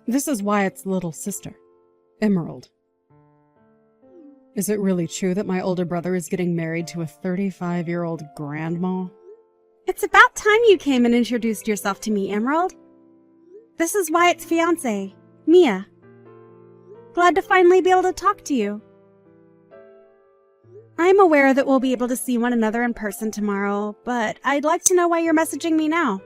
This is Wyatt's little sister, Emerald. Is it really true that my older brother is getting married to a 35-year-old grandma? It's about time you came and introduced yourself to me, Emerald. This is Wyatt's fiancé, Mia. Glad to finally be able to talk to you. I'm aware that we'll be able to see one another in person tomorrow, but I'd like to know why you're messaging me now.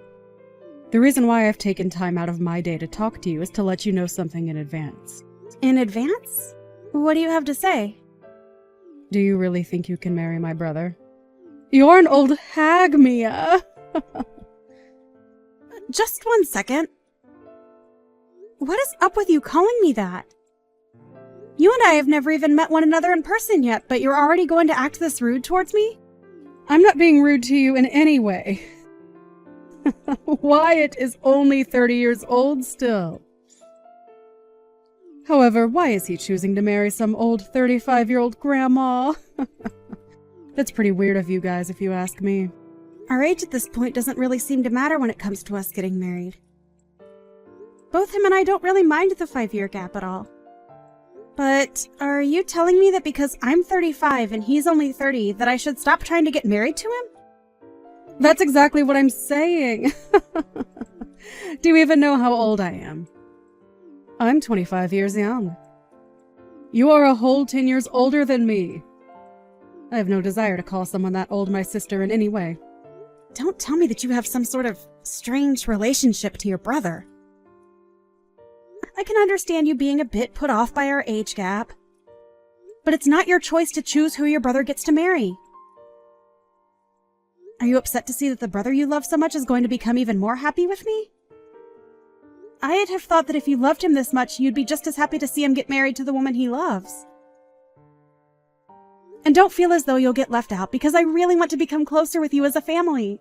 The reason why I've taken time out of my day to talk to you is to let you know something in advance. In advance? What do you have to say? Do you really think you can marry my brother? You're an old hag, Mia! Just 1 second. What is up with you calling me that? You and I have never even met one another in person yet, but you're already going to act this rude towards me? I'm not being rude to you in any way. Wyatt is only 30 years old still. However, why is he choosing to marry some old 35-year-old grandma? That's pretty weird of you guys, if you ask me. Our age at this point doesn't really seem to matter when it comes to us getting married. Both him and I don't really mind the 5-year gap at all. But are you telling me that because I'm 35 and he's only 30, that I should stop trying to get married to him? That's exactly what I'm saying. Do you even know how old I am? I'm 25 years young. You are a whole 10 years older than me. I have no desire to call someone that old my sister in any way. Don't tell me that you have some sort of strange relationship to your brother. I can understand you being a bit put off by our age gap, but it's not your choice to choose who your brother gets to marry. Are you upset to see that the brother you love so much is going to become even more happy with me? I'd have thought that if you loved him this much, you'd be just as happy to see him get married to the woman he loves. And don't feel as though you'll get left out, because I really want to become closer with you as a family.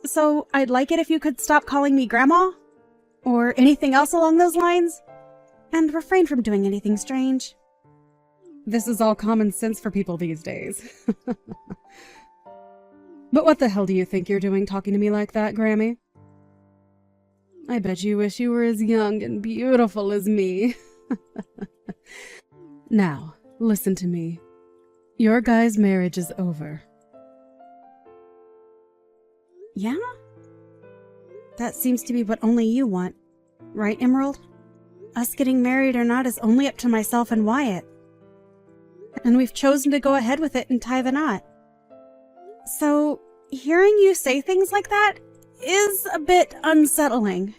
So I'd like it if you could stop calling me Grandma, or anything else along those lines, and refrain from doing anything strange. This is all common sense for people these days. But what the hell do you think you're doing talking to me like that, Grammy? I bet you wish you were as young and beautiful as me. Now, listen to me. Your guy's marriage is over. Yeah? That seems to be what only you want, right, Emerald? Us getting married or not is only up to myself and Wyatt. And we've chosen to go ahead with it and tie the knot. So, hearing you say things like that is a bit unsettling.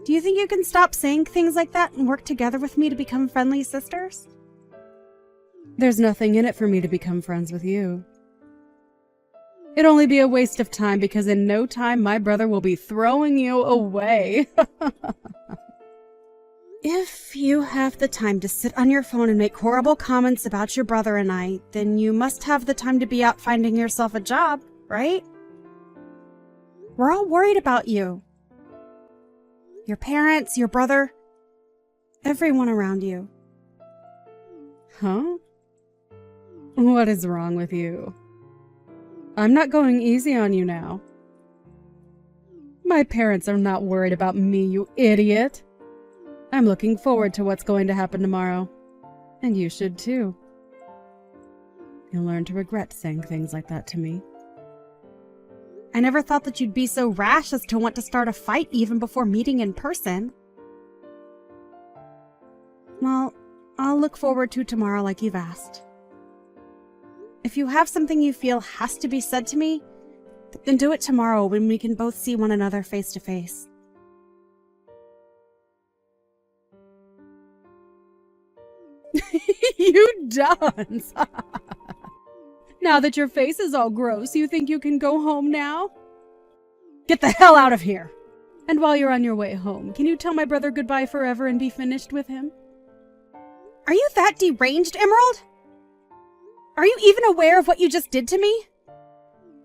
Do you think you can stop saying things like that and work together with me to become friendly sisters? There's nothing in it for me to become friends with you. It'd only be a waste of time because in no time my brother will be throwing you away. If you have the time to sit on your phone and make horrible comments about your brother and I, then you must have the time to be out finding yourself a job, right? We're all worried about you. Your parents, your brother, everyone around you. Huh? What is wrong with you? I'm not going easy on you now. My parents are not worried about me, you idiot. I'm looking forward to what's going to happen tomorrow. And you should too. You'll learn to regret saying things like that to me. I never thought that you'd be so rash as to want to start a fight even before meeting in person. Well, I'll look forward to tomorrow like you've asked. If you have something you feel has to be said to me, then do it tomorrow when we can both see one another face to face. You dunce! Now that your face is all gross, you think you can go home now? Get the hell out of here! And while you're on your way home, can you tell my brother goodbye forever and be finished with him? Are you that deranged, Emerald? Are you even aware of what you just did to me?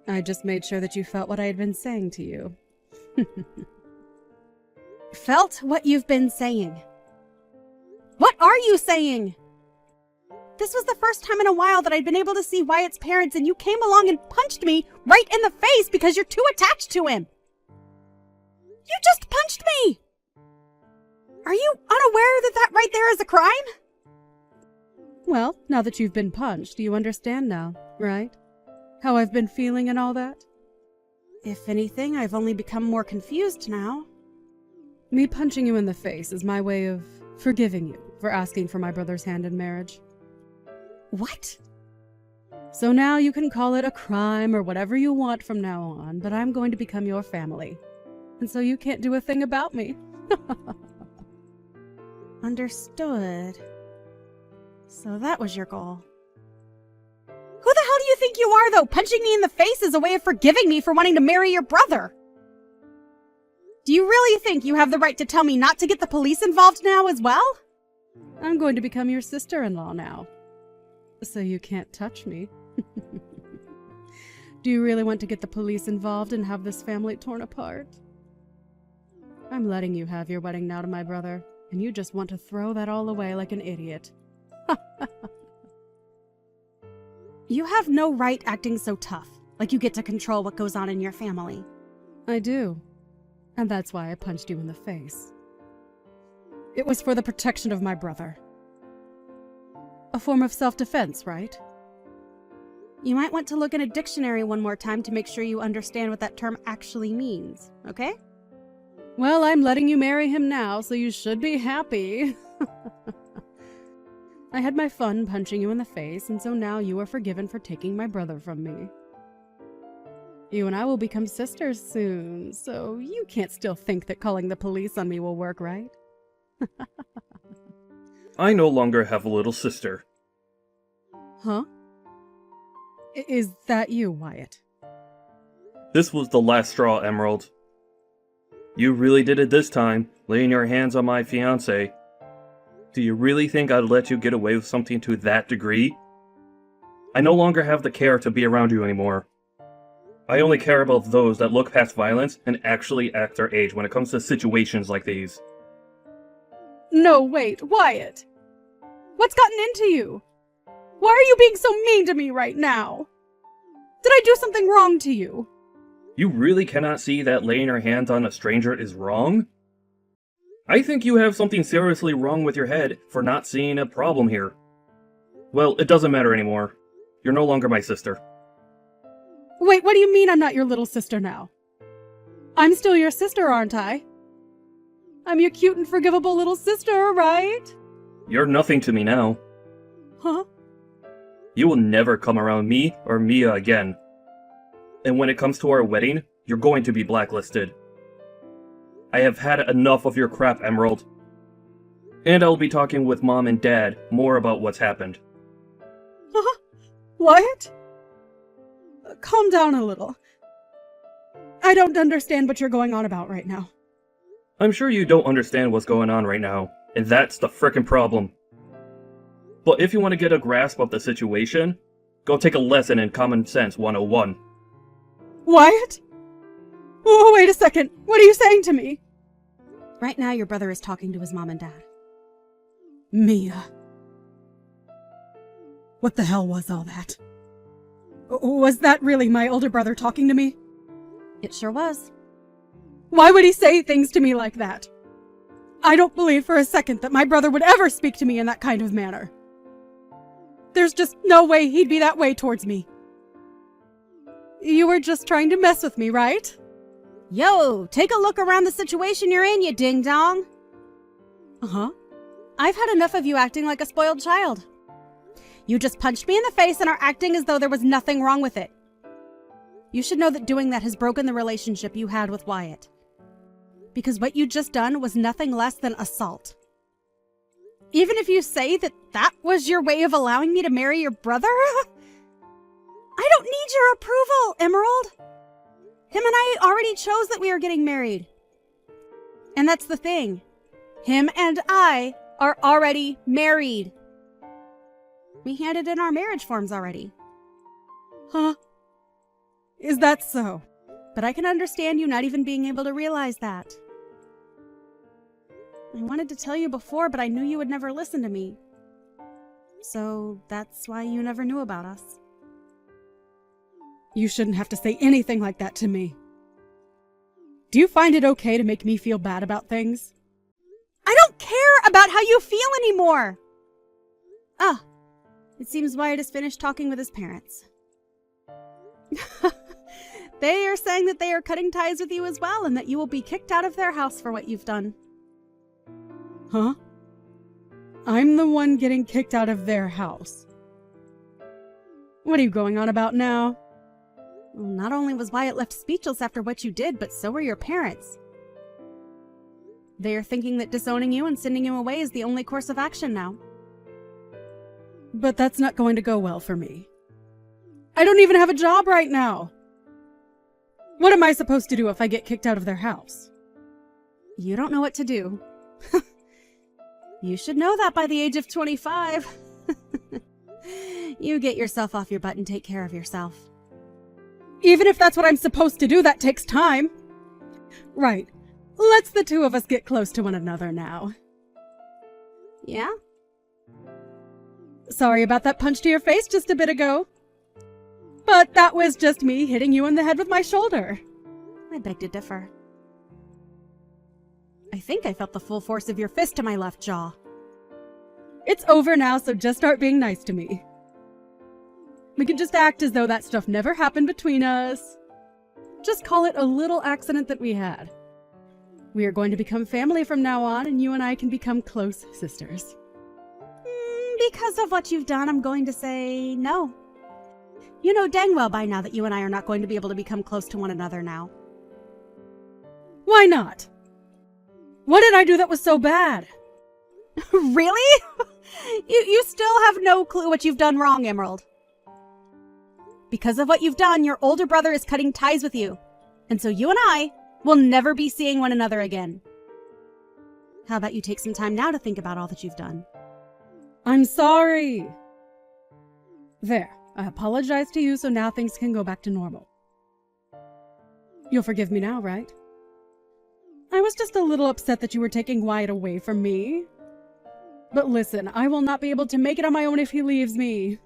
I just made sure that you felt what I had been saying to you. Felt what you've been saying. What are you saying? This was the first time in a while that I'd been able to see Wyatt's parents, and you came along and punched me right in the face because you're too attached to him. You just punched me! there as a crime? Well, now that you've been punched, you understand now, right? How I've been feeling and all that? If anything, I've only become more confused now. Me punching you in the face is my way of forgiving you for asking for my brother's hand in marriage. What? So now you can call it a crime or whatever you want from now on, but I'm going to become your family. And so you can't do a thing about me. Understood. So that was your goal. Who the hell do you think you are, though? Punching me in the face is a way of forgiving me for wanting to marry your brother. Do you really think you have the right to tell me not to get the police involved now as well? I'm going to become your sister-in-law now. So you can't touch me. Do you really want to get the police involved and have this family torn apart? I'm letting you have your wedding now to my brother, and you just want to throw that all away like an idiot. You have no right acting so tough, like you get to control what goes on in your family. I do. And that's why I punched you in the face. It was for the protection of my brother. A form of self-defense, right? You might want to look in a dictionary one more time to make sure you understand what that term actually means, okay? Well, I'm letting you marry him now, so you should be happy. I had my fun punching you in the face, and so now you are forgiven for taking my brother from me. You and I will become sisters soon, so you can't still think that calling the police on me will work, right? I no longer have a little sister. Huh? Is that you, Wyatt? This was the last straw, Emerald. You really did it this time, laying your hands on my fiancé. Do you really think I'd let you get away with something to that degree? I no longer have the care to be around you anymore. I only care about those that look past violence and actually act their age when it comes to situations like these. No, wait, Wyatt! What's gotten into you? Why are you being so mean to me right now? Did I do something wrong to you? You really cannot see that laying your hands on a stranger is wrong? I think you have something seriously wrong with your head for not seeing a problem here. Well, it doesn't matter anymore. You're no longer my sister. Wait, what do you mean I'm not your little sister now? I'm still your sister, aren't I? I'm your cute and forgivable little sister, right? You're nothing to me now. Huh? You will never come around me or Mia again. And when it comes to our wedding, you're going to be blacklisted. I have had enough of your crap, Emerald. And I'll be talking with Mom and Dad more about what's happened. Huh? Wyatt? Calm down a little. I don't understand what you're going on about right now. I'm sure you don't understand what's going on right now, and that's the frickin' problem. But if you want to get a grasp of the situation, go take a lesson in Common Sense 101. Wyatt? Oh, wait a second. What are you saying to me? Right now, your brother is talking to his mom and dad. Mia. What the hell was all that? Was that really my older brother talking to me? It sure was. Why would he say things to me like that? I don't believe for a second that my brother would ever speak to me in that kind of manner. There's just no way he'd be that way towards me. You were just trying to mess with me, right? Yo, take a look around the situation you're in, you ding-dong. Uh-huh. I've had enough of you acting like a spoiled child. You just punched me in the face and are acting as though there was nothing wrong with it. You should know that doing that has broken the relationship you had with Wyatt. Because what you just done was nothing less than assault. Even if you say that that was your way of allowing me to marry your brother, I don't need your approval, Emerald. Him and I already chose that we are getting married. And that's the thing. Him and I are already married. We handed in our marriage forms already. Huh? Is that so? But I can understand you not even being able to realize that. I wanted to tell you before, but I knew you would never listen to me. So that's why you never knew about us. You shouldn't have to say anything like that to me. Do you find it okay to make me feel bad about things? I don't care about how you feel anymore! Ah, it seems Wyatt is finished talking with his parents. They are saying that they are cutting ties with you as well, and that you will be kicked out of their house for what you've done. Huh? I'm the one getting kicked out of their house. What are you going on about now? Well, not only was Wyatt left speechless after what you did, but so were your parents. They are thinking that disowning you and sending you away is the only course of action now. But that's not going to go well for me. I don't even have a job right now. What am I supposed to do if I get kicked out of their house? You don't know what to do. You should know that by the age of 25. You get yourself off your butt and take care of yourself. Even if that's what I'm supposed to do, that takes time. Right. Let's the two of us get close to one another now. Yeah? Sorry about that punch to your face just a bit ago. But that was just me hitting you in the head with my shoulder. I beg to differ. I think I felt the full force of your fist to my left jaw. It's over now, so just start being nice to me. We can just act as though that stuff never happened between us. Just call it a little accident that we had. We are going to become family from now on, and you and I can become close sisters. Because of what you've done, I'm going to say no. You know dang well by now that you and I are not going to be able to become close to one another now. Why not? What did I do that was so bad? Really? You still have no clue what you've done wrong, Emerald. Because of what you've done, your older brother is cutting ties with you. And so you and I will never be seeing one another again. How about you take some time now to think about all that you've done? I'm sorry. There, I apologize to you, so now things can go back to normal. You'll forgive me now, right? I was just a little upset that you were taking Wyatt away from me. But listen, I will not be able to make it on my own if he leaves me.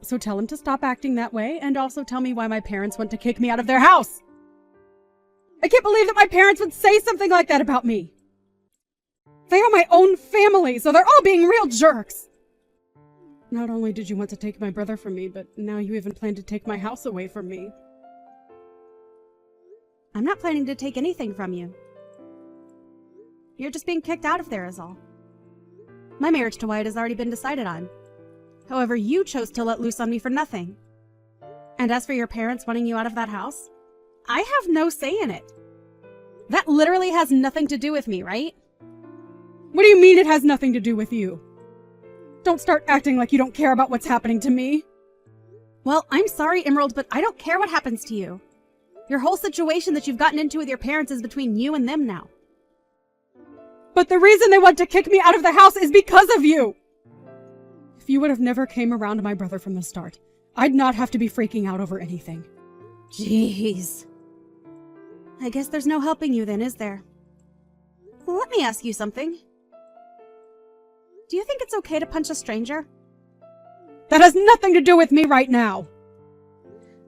So tell him to stop acting that way, and also tell me why my parents want to kick me out of their house. I can't believe that my parents would say something like that about me. They are my own family, so they're all being real jerks. Not only did you want to take my brother from me, but now you even plan to take my house away from me. I'm not planning to take anything from you. You're just being kicked out of there is all. My marriage to Wyatt has already been decided on. However, you chose to let loose on me for nothing. And as for your parents wanting you out of that house, I have no say in it. That literally has nothing to do with me, right? What do you mean it has nothing to do with you? Don't start acting like you don't care about what's happening to me. Well, I'm sorry, Emerald, but I don't care what happens to you. Your whole situation that you've gotten into with your parents is between you and them now. But the reason they want to kick me out of the house is because of you! If you would have never came around my brother from the start, I'd not have to be freaking out over anything. Jeez. I guess there's no helping you then, is there? Well, let me ask you something. Do you think it's okay to punch a stranger? That has nothing to do with me right now!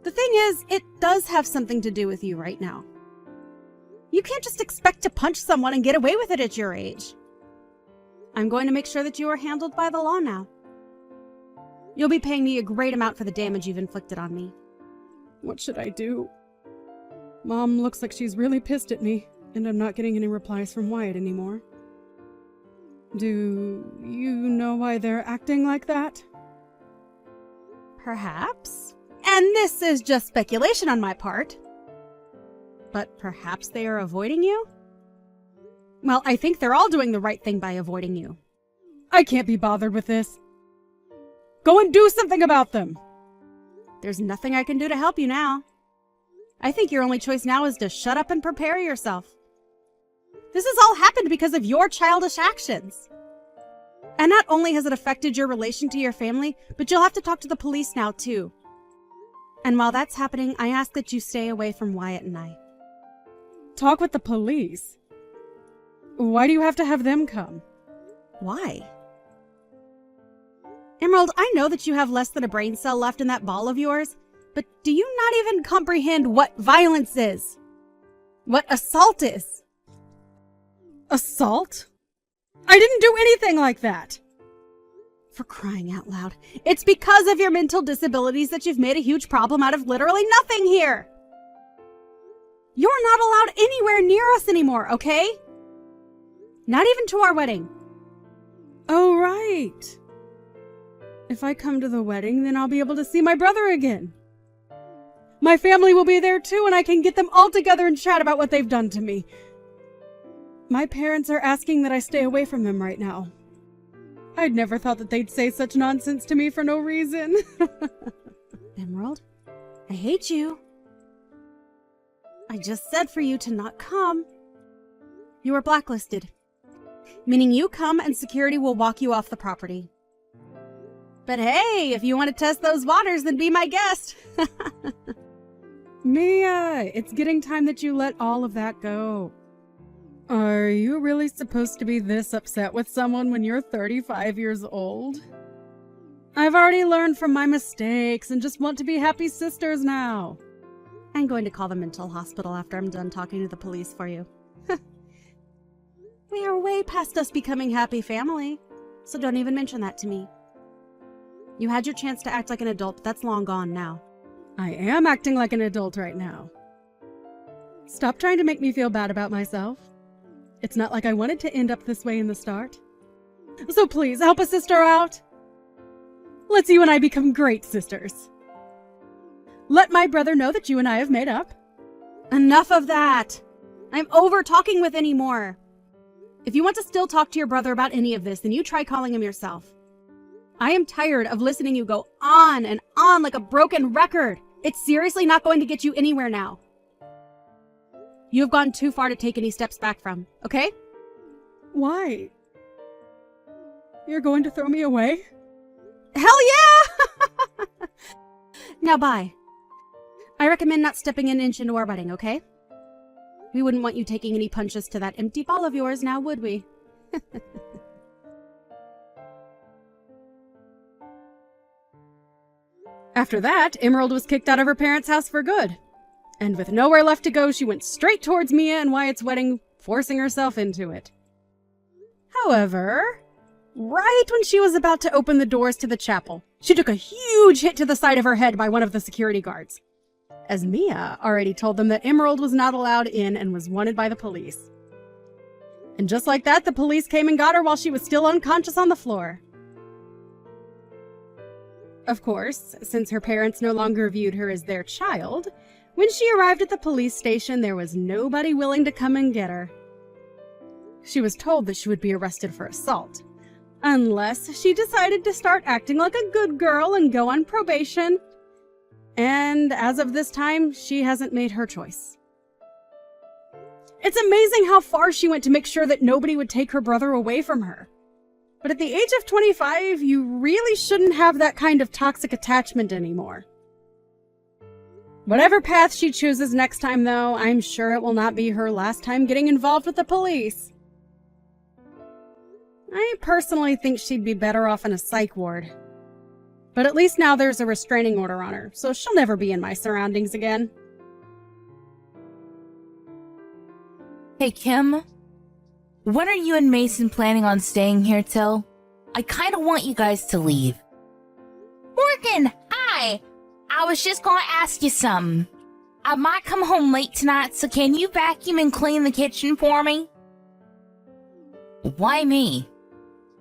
The thing is, it does have something to do with you right now. You can't just expect to punch someone and get away with it at your age. I'm going to make sure that you are handled by the law now. You'll be paying me a great amount for the damage you've inflicted on me. What should I do? Mom looks like she's really pissed at me, and I'm not getting any replies from Wyatt anymore. Do you know why they're acting like that? Perhaps. And this is just speculation on my part. But perhaps they are avoiding you? Well, I think they're all doing the right thing by avoiding you. I can't be bothered with this. Go and do something about them! There's nothing I can do to help you now. I think your only choice now is to shut up and prepare yourself. This has all happened because of your childish actions. And not only has it affected your relation to your family, but you'll have to talk to the police now too. And while that's happening, I ask that you stay away from Wyatt and I. Talk with the police? Why do you have to have them come? Why? Emerald, I know that you have less than a brain cell left in that ball of yours, but do you not even comprehend what violence is? What assault is? Assault? I didn't do anything like that. For crying out loud. It's because of your mental disabilities that you've made a huge problem out of literally nothing here. You're not allowed anywhere near us anymore, okay? Not even to our wedding. Oh, right. If I come to the wedding, then I'll be able to see my brother again. My family will be there too, and I can get them all together and chat about what they've done to me. My parents are asking that I stay away from them right now. I'd never thought that they'd say such nonsense to me for no reason. Emerald, I hate you. I just said for you to not come. You are blacklisted, meaning you come and security will walk you off the property. But hey, if you want to test those waters, then be my guest. Mia, it's getting time that you let all of that go. Are you really supposed to be this upset with someone when you're 35 years old? I've already learned from my mistakes and just want to be happy sisters now. I'm going to call the mental hospital after I'm done talking to the police for you. We are way past us becoming happy family, so don't even mention that to me. You had your chance to act like an adult, but that's long gone now. I am acting like an adult right now. Stop trying to make me feel bad about myself. It's not like I wanted to end up this way in the start. So please, help a sister out. Let's you and I become great sisters. Let my brother know that you and I have made up. Enough of that! I'm over talking with anymore. If you want to still talk to your brother about any of this, then you try calling him yourself. I am tired of listening you go on and on like a broken record. It's seriously not going to get you anywhere now. You have gone too far to take any steps back from, okay? Why? You're going to throw me away? Hell yeah! Now bye. I recommend not stepping an inch into our wedding, okay? We wouldn't want you taking any punches to that empty ball of yours now, would we? After that, Emerald was kicked out of her parents' house for good. And with nowhere left to go, she went straight towards Mia and Wyatt's wedding, forcing herself into it. However, right when she was about to open the doors to the chapel, she took a huge hit to the side of her head by one of the security guards, as Mia already told them that Emerald was not allowed in and was wanted by the police. And just like that, the police came and got her while she was still unconscious on the floor. Of course, since her parents no longer viewed her as their child, when she arrived at the police station, there was nobody willing to come and get her. She was told that she would be arrested for assault, unless she decided to start acting like a good girl and go on probation. And as of this time, she hasn't made her choice. It's amazing how far she went to make sure that nobody would take her brother away from her. But at the age of 25, you really shouldn't have that kind of toxic attachment anymore. Whatever path she chooses next time, though, I'm sure it will not be her last time getting involved with the police. I personally think she'd be better off in a psych ward. But at least now there's a restraining order on her, so she'll never be in my surroundings again. Hey, Kim. When are you and Mason planning on staying here till? I kind of want you guys to leave. Morgan, hi! I was just gonna ask you something. I might come home late tonight, so can you vacuum and clean the kitchen for me? Why me?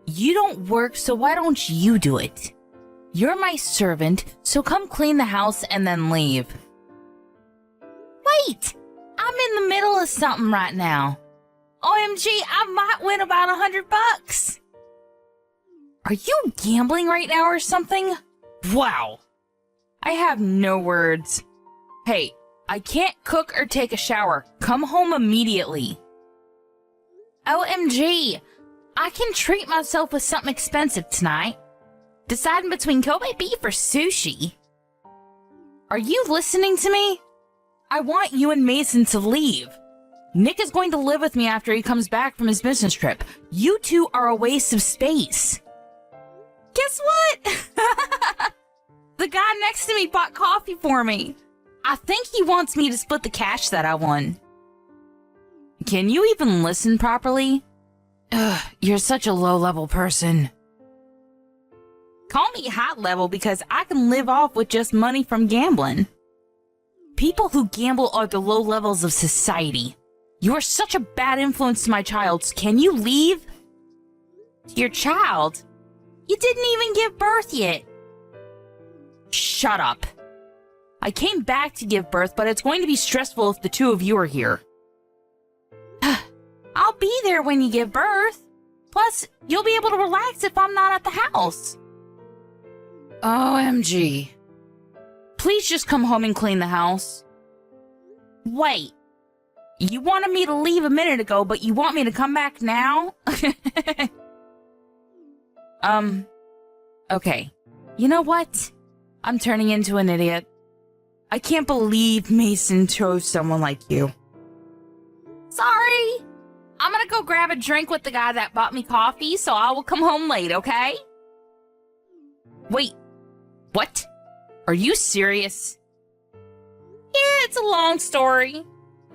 You don't work, so why don't you do it? You're my servant, so come clean the house and then leave. Wait! I'm in the middle of something right now. OMG, I might win about $100. Are you gambling right now or something? Wow. I have no words. Hey, I can't cook or take a shower. Come home immediately. OMG, I can treat myself with something expensive tonight. Deciding between Kobe beef or sushi. Are you listening to me? I want you and Mason to leave. Nick is going to live with me after he comes back from his business trip. You two are a waste of space. Guess what? The guy next to me bought coffee for me. I think he wants me to split the cash that I won. Can you even listen properly? Ugh, you're such a low-level person. Call me high-level because I can live off with just money from gambling. People who gamble are the low levels of society. You are such a bad influence to my child. Can you leave? Your child? You didn't even give birth yet. Shut up. I came back to give birth, but it's going to be stressful if the two of you are here. I'll be there when you give birth. Plus, you'll be able to relax if I'm not at the house. OMG. Please just come home and clean the house. Wait. You wanted me to leave a minute ago, but you want me to come back now? Okay. You know what? I'm turning into an idiot. I can't believe Mason chose someone like you. Sorry. I'm gonna go grab a drink with the guy that bought me coffee, so I will come home late, okay? Wait. What? Are you serious? Yeah, it's a long story.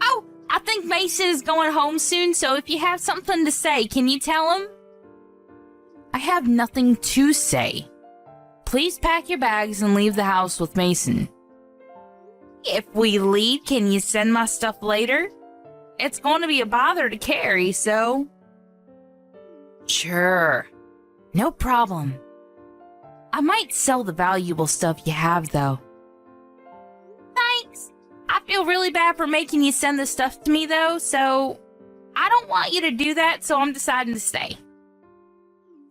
Oh, I think Mason is going home soon, so if you have something to say, can you tell him? I have nothing to say. Please pack your bags and leave the house with Mason. If we leave, can you send my stuff later? It's going to be a bother to carry, so... Sure. No problem. I might sell the valuable stuff you have, though. Thanks. I feel really bad for making you send this stuff to me, though, so... I don't want you to do that, so I'm deciding to stay.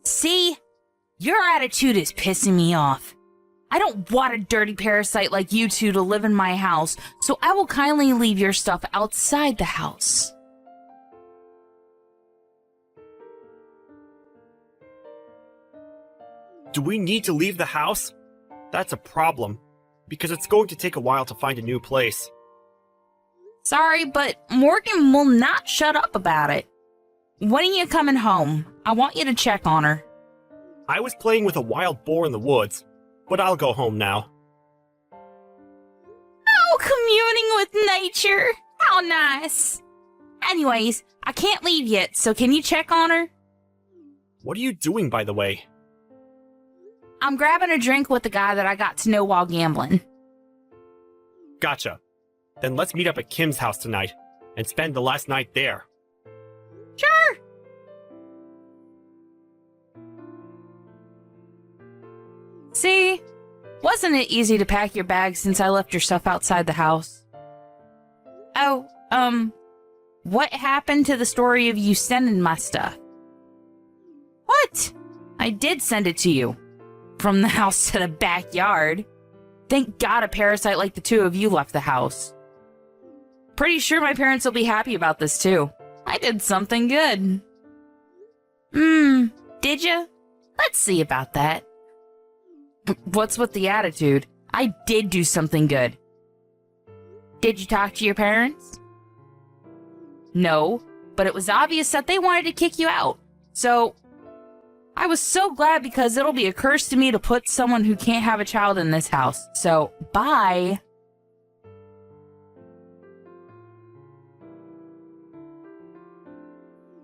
See? Your attitude is pissing me off. I don't want a dirty parasite like you two to live in my house, so I will kindly leave your stuff outside the house. Do we need to leave the house? That's a problem, because it's going to take a while to find a new place. Sorry, but Morgan will not shut up about it. When are you coming home? I want you to check on her. I was playing with a wild boar in the woods, but I'll go home now. Oh, communing with nature. How nice. Anyways, I can't leave yet, so can you check on her? What are you doing, by the way? I'm grabbing a drink with the guy that I got to know while gambling. Gotcha. Then let's meet up at Kim's house tonight and spend the last night there. Sure. See? Wasn't it easy to pack your bags since I left your stuff outside the house? Oh, what happened to the story of you sending my stuff? What? I did send it to you. From the house to the backyard. Thank God a parasite like the two of you left the house. Pretty sure my parents will be happy about this too. I did something good. Did ya? Let's see about that. What's with the attitude? I did do something good. Did you talk to your parents? No, but it was obvious that they wanted to kick you out. So, I was so glad because it'll be a curse to me to put someone who can't have a child in this house. So, bye.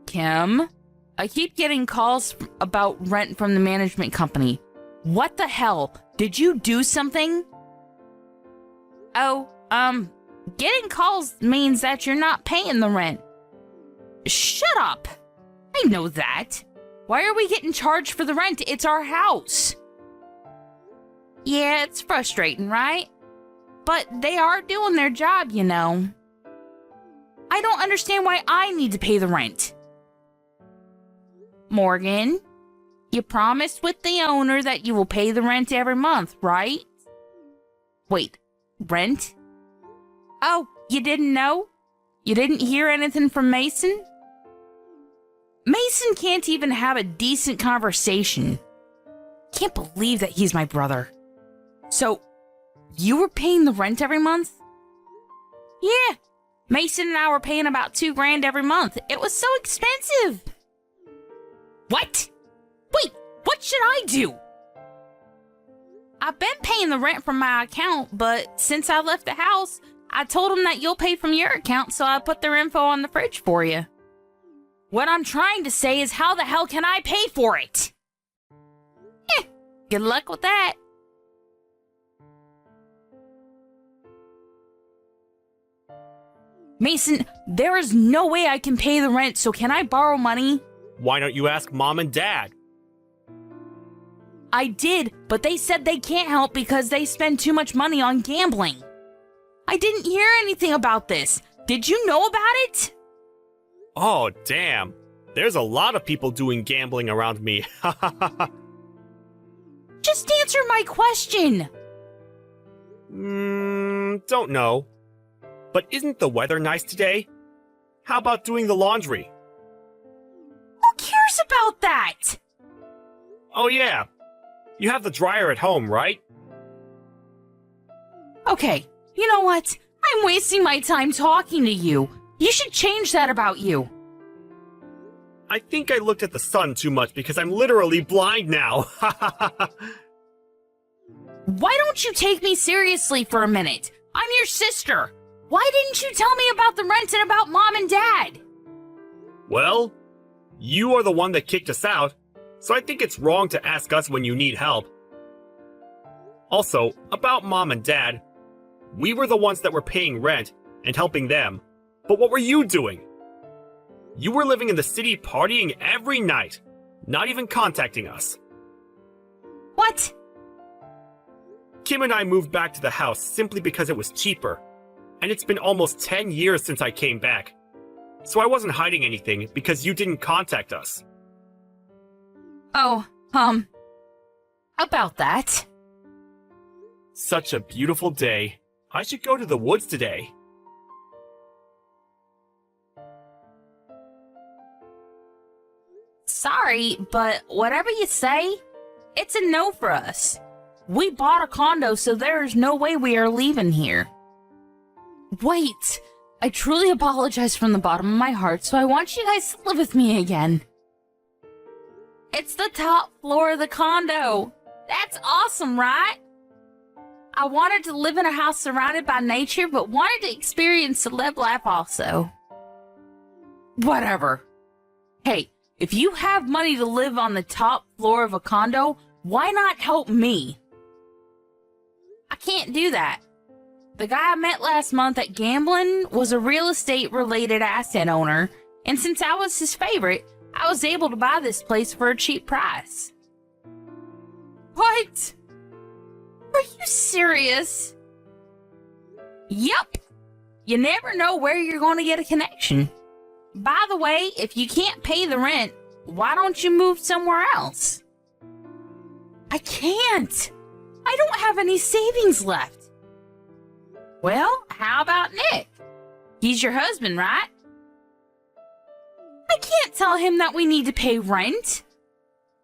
Kim, I keep getting calls about rent from the management company. What the hell? Did you do something? Oh, getting calls means that you're not paying the rent. Shut up. I know that. Why are we getting charged for the rent? It's our house. Yeah, it's frustrating, right? But they are doing their job, you know. I don't understand why I need to pay the rent. Morgan, you promised with the owner that you will pay the rent every month, right? Wait, rent? Oh, you didn't know? You didn't hear anything from Mason? Mason can't even have a decent conversation. Can't believe that he's my brother. So, you were paying the rent every month? Yeah, Mason and I were paying about $2,000 every month. It was so expensive. What? Wait, what should I do? I've been paying the rent from my account, but since I left the house, I told them that you'll pay from your account, so I put their info on the fridge for you. What I'm trying to say is, how the hell can I pay for it? Good luck with that. Mason, there is no way I can pay the rent, so can I borrow money? Why don't you ask Mom and Dad? I did, but they said they can't help because they spend too much money on gambling. I didn't hear anything about this. Did you know about it? Oh, damn. There's a lot of people doing gambling around me. Just answer my question. Don't know. But isn't the weather nice today? How about doing the laundry? Who cares about that? Oh yeah. You have the dryer at home, right? Okay, you know what? I'm wasting my time talking to you. You should change that about you. I think I looked at the sun too much because I'm literally blind now. Why don't you take me seriously for a minute? I'm your sister. Why didn't you tell me about the rent and about Mom and Dad? Well, you are the one that kicked us out, so I think it's wrong to ask us when you need help. Also, about Mom and Dad, we were the ones that were paying rent and helping them. But what were you doing? You were living in the city partying every night, not even contacting us. What? Kim and I moved back to the house simply because it was cheaper. And it's been almost 10 years since I came back. So I wasn't hiding anything because you didn't contact us. Oh, about that. Such a beautiful day. I should go to the woods today. Sorry, but whatever you say, it's a no for us. We bought a condo, so there is no way we are leaving here. Wait, I truly apologize from the bottom of my heart, so I want you guys to live with me again. It's the top floor of the condo. That's awesome, right? I wanted to live in a house surrounded by nature, but wanted to experience the live life also. Whatever. Hey, if you have money to live on the top floor of a condo, why not help me? I can't do that. The guy I met last month at gambling was a real estate related asset owner, and since I was his favorite, I was able to buy this place for a cheap price. What? Are you serious? Yup. You never know where you're going to get a connection. By the way, if you can't pay the rent, why don't you move somewhere else? I can't. I don't have any savings left. Well, how about Nick? He's your husband, right? I can't tell him that we need to pay rent.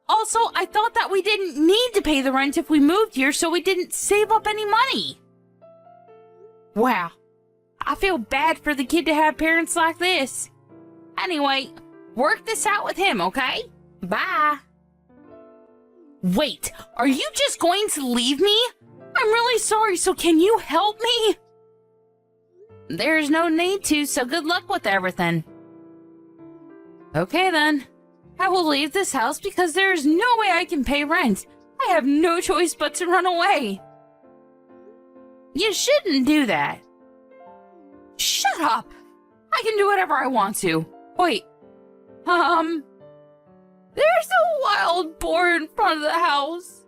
Also, I thought that we didn't need to pay the rent if we moved here, so we didn't save up any money. Wow, I feel bad for the kid to have parents like this. Anyway, work this out with him, okay? Bye. Wait, are you just going to leave me? I'm really sorry, so can you help me? There's no need to, so good luck with everything. Okay then. I will leave this house because there is no way I can pay rent. I have no choice but to run away. You shouldn't do that. Shut up! I can do whatever I want to. Wait. There's a wild boar in front of the house.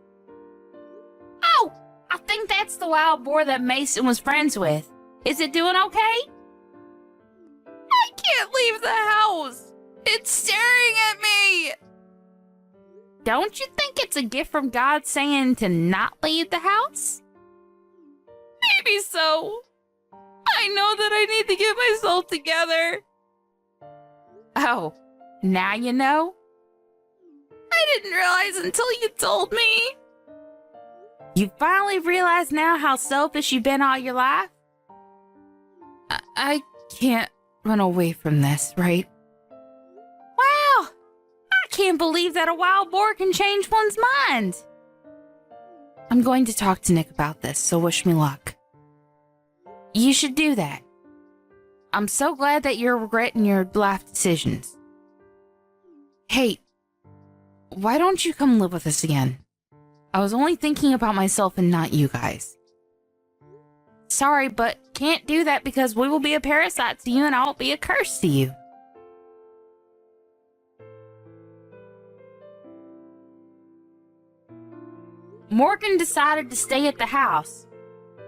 Oh! I think that's the wild boar that Mason was friends with. Is it doing okay? I can't leave the house. It's staring at me. Don't you think it's a gift from God saying to not leave the house? Maybe so. I know that I need to get myself together. Oh, now you know? I didn't realize until you told me. You finally realize now how selfish you've been all your life? I can't run away from this, right? Wow! I can't believe that a wild boar can change one's mind. I'm going to talk to Nick about this, so wish me luck. You should do that. I'm so glad that you're regretting your life decisions. Hey, why don't you come live with us again? I was only thinking about myself and not you guys. Sorry, but can't do that because we will be a parasite to you and I'll be a curse to you. Morgan decided to stay at the house,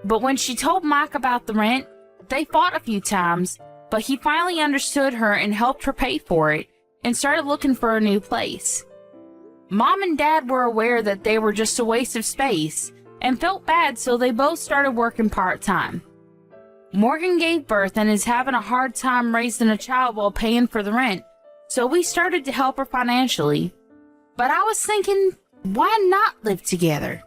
but when she told Mike about the rent, they fought a few times, but he finally understood her and helped her pay for it and started looking for a new place. Mom and Dad were aware that they were just a waste of space and felt bad, so they both started working part-time. Morgan gave birth and is having a hard time raising a child while paying for the rent, so we started to help her financially. But I was thinking, why not live together?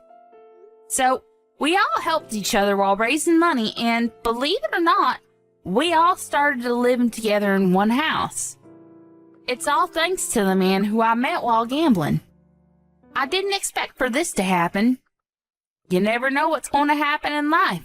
So we all helped each other while raising money, and believe it or not, we all started to live together in one house. It's all thanks to the man who I met while gambling. I didn't expect for this to happen. You never know what's going to happen in life.